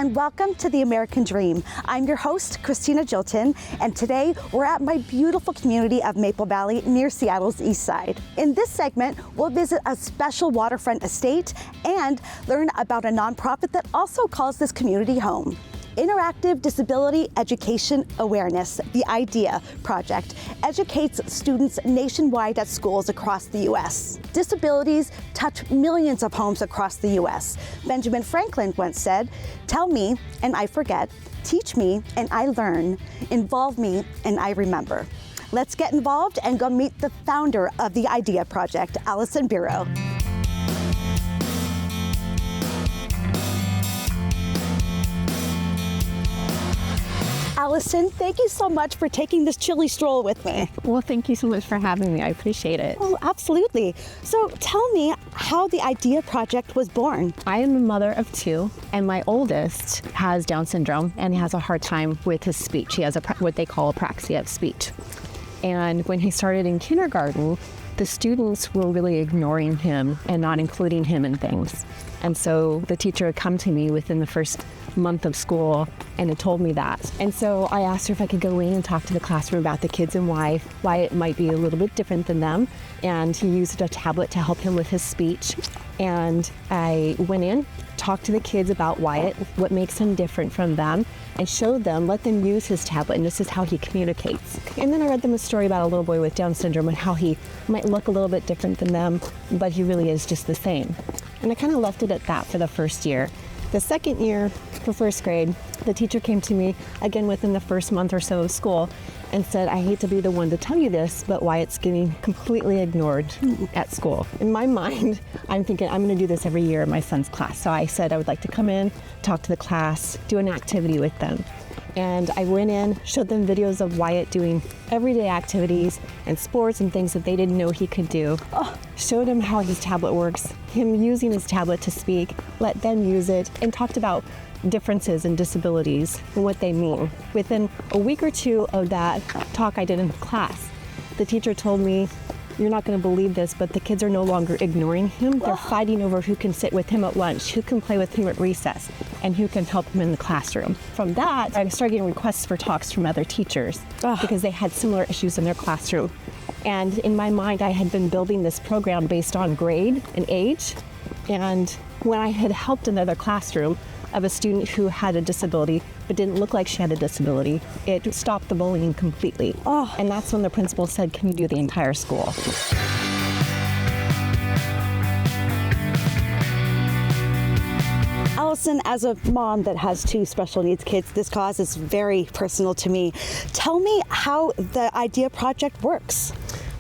and welcome to The American Dream. I'm your host, Christina Jilton, and today we're at my beautiful community of Maple Valley near Seattle's east side. In this segment, we'll visit a special waterfront estate and learn about a nonprofit that also calls this community home. Interactive Disability Education Awareness, the I.D.E.A project, educates students nationwide at schools across the U.S. Disabilities touch millions of homes across the U.S. Benjamin Franklin once said, "Tell me and I forget, teach me and I learn, involve me and I remember." Let's get involved and go meet the founder of the I.D.E.A project, Allison Bureau. Allison, thank you so much for taking this chilly stroll with me. Well, thank you so much for having me. I appreciate it. Oh, absolutely. So tell me how the I.D.E.A project was born. I am a mother of two, and my oldest has Down syndrome and has a hard time with his speech. He has what they call apraxia of speech. And when he started in kindergarten, the students were really ignoring him and not including him in things. And so the teacher had come to me within the first month of school and had told me that. And so I asked her if I could go in and talk to the classroom about the kids and why it might be a little bit different than them. And he used a tablet to help him with his speech. And I went in, talked to the kids about Wyatt, what makes him different from them, and showed them, let them use his tablet, and this is how he communicates. And then I read them a story about a little boy with Down syndrome and how he might look a little bit different than them, but he really is just the same. And I kind of left it at that for the first year. The second year, for first grade, the teacher came to me again within the first month or so of school and said, "I hate to be the one to tell you this, but Wyatt's getting completely ignored at school." In my mind, I'm thinking I'm going to do this every year in my son's class. So I said I would like to come in, talk to the class, do an activity with them. And I went in, showed them videos of Wyatt doing everyday activities and sports and things that they didn't know he could do. Showed him how his tablet works, him using his tablet to speak, let them use it, and talked about differences and disabilities and what they mean. Within a week or two of that talk I did in class, the teacher told me, "You're not going to believe this, but the kids are no longer ignoring him. They're fighting over who can sit with him at lunch, who can play with him at recess, and who can help him in the classroom." From that, I started getting requests for talks from other teachers because they had similar issues in their classroom. And in my mind, I had been building this program based on grade and age. And when I had helped another classroom of a student who had a disability but didn't look like she had a disability, it stopped the bullying completely. And that's when the principal said, "Can you do the entire school?" Allison, as a mom that has two special needs kids, this cause is very personal to me. Tell me how the I.D.E.A project works.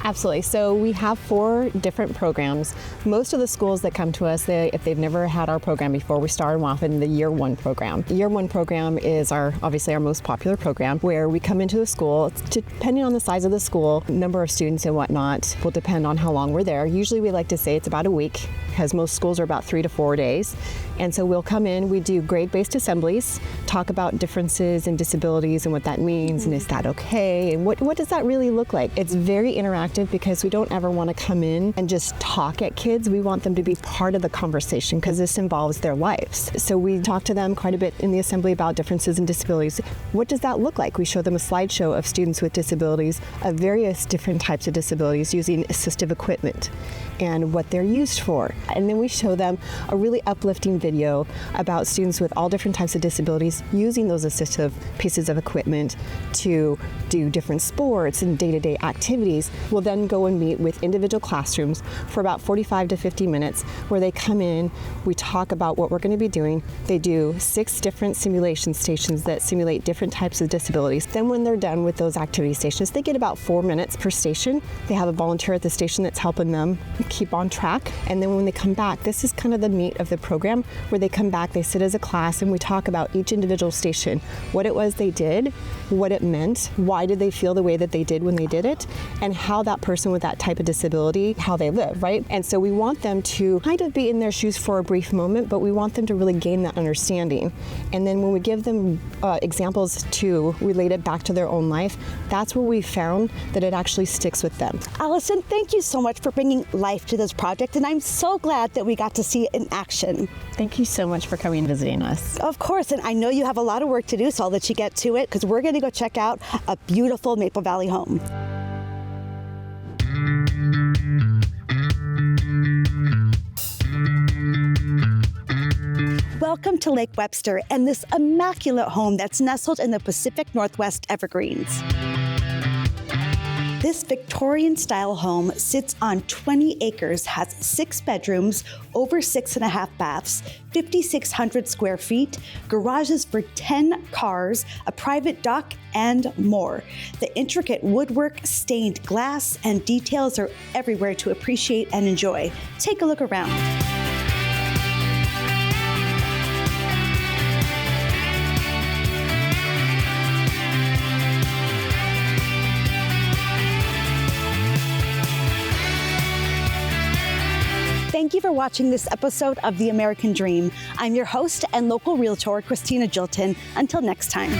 Absolutely. So we have 4 different programs. Most of the schools that come to us, if they've never had our program before, we start them off in the Year 1 program. The Year 1 program is obviously our most popular program, where we come into a school. Depending on the size of the school, number of students and whatnot will depend on how long we're there. Usually we like to say it's about a week, because most schools are about 3 to 4 days. And so we'll come in, we do grade-based assemblies, talk about differences and disabilities and what that means, and is that okay, and what does that really look like? It's very interactive because we don't ever want to come in and just talk at kids. We want them to be part of the conversation because this involves their lives. So we talk to them quite a bit in the assembly about differences and disabilities. What does that look like? We show them a slideshow of students with disabilities, of various different types of disabilities using assistive equipment and what they're used for. And then we show them a really uplifting video about students with all different types of disabilities using those assistive pieces of equipment to do different sports and day-to-day activities. We'll then go and meet with individual classrooms for about 45 to 50 minutes where they come in, we talk about what we're going to be doing. They do 6 different simulation stations that simulate different types of disabilities. Then when they're done with those activity stations, they get about 4 minutes per station. They have a volunteer at the station that's helping them keep on track. And then when they come back, this is kind of the meat of the program, where they come back, they sit as a class, and we talk about each individual station, what it was they did, what it meant, why did they feel the way that they did when they did it, and how that person with that type of disability, how they live, right? And so we want them to kind of be in their shoes for a brief moment, but we want them to really gain that understanding. And then when we give them examples to relate it back to their own life, that's where we found that it actually sticks with them. Allison, thank you so much for bringing life to this project, and I'm so glad that we got to see it in action. Thank you so much for coming and visiting us. Of course, and I know you have a lot of work to do, so I'll let you get to it because we're going to go check out a beautiful Maple Valley home. Welcome to Lake Webster and this immaculate home that's nestled in the Pacific Northwest Evergreens. This Victorian-style home sits on 20 acres, has 6 bedrooms, over 6.5 baths, 5,600 square feet, garages for 10 cars, a private dock, and more. The intricate woodwork, stained glass, and details are everywhere to appreciate and enjoy. Take a look around. Thank you for watching this episode of The American Dream. I'm your host and local realtor, Christina Jilton. Until next time.